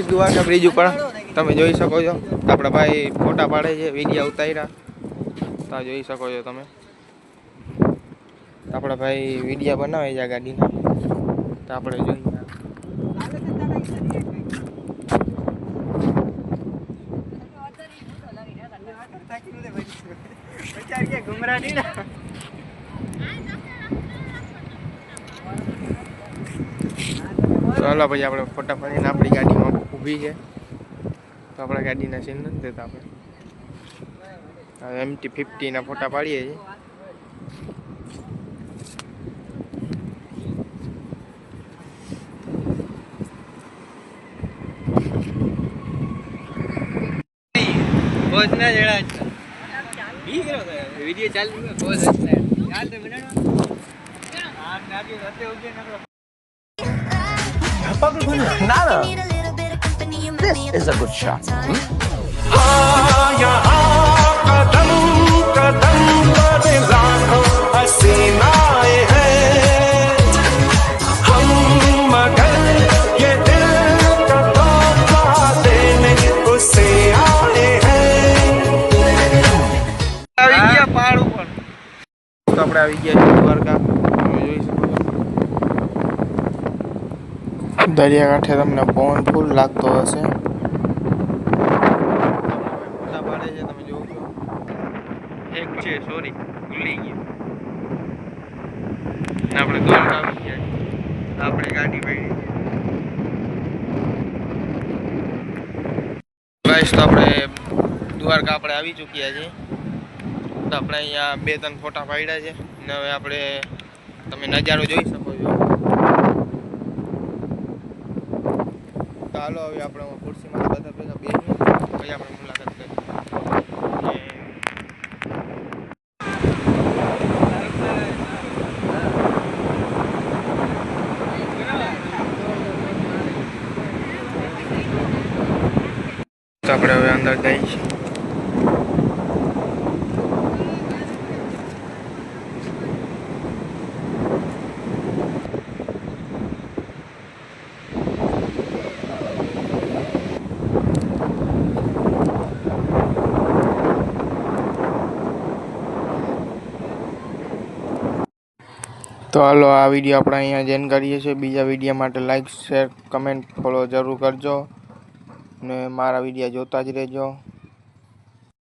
Dwarka bridge ઉપર તમે જોઈ શકો છો આપણા ભાઈ ફોટા પાડે છે, વિડીયો ઉતાર્યા તો જોઈ શકો છો તમે. આપણા ભાઈ વિડીયો બનાવે છે ગાડીના, તો આપણે જોઈએ. ચાલો ભાઈ આપણે ફોટા પાડીને આપણી ગાડીમાં ઊભી છે, તો આપણા ગાડીના સીન નથી દેતા આપણે MT-50 ના ફોટા પાડીએ છીએ. વિડીયો ચાલુ Nada. This is a good shot. આપણે આવી ગયા છીએ દ્વારકા. તમે જોઈ શકો છો દરિયાકાંઠે તમને પવન ફૂલ લાગતો હશે. ફોટા પાડે છે તમે જોવો છો. એક છે સોરી ભૂલી ગયો. આપણે દ્વારકા આવી ગયા છીએ, આપણે ગાડી પડી છે. ગાઈસ તો આપણે દ્વારકા આપણે આવી ચૂક્યા છીએ. તો આપણે અહીંયા 2-3 ફોટા પાડ્યા છે ને હવે આપણે તમે નજારો જોઈ શકો છો. તો હાલો હવે આપણે ખુરશીમાં બધા ભેગા બેસીએ પછી આપણે મુલાકાત કરીએ. તો આપણે હવે અંદર જઈએ છીએ. તો હાલો આ વિડીયો આપણે અહીંયા જેન કરીએ છીએ. બીજા વિડીયો માટે લાઈક, શેર, કમેન્ટ, ફોલો જરૂર કરજો ને મારા વિડીયો જોતા જ રહેજો.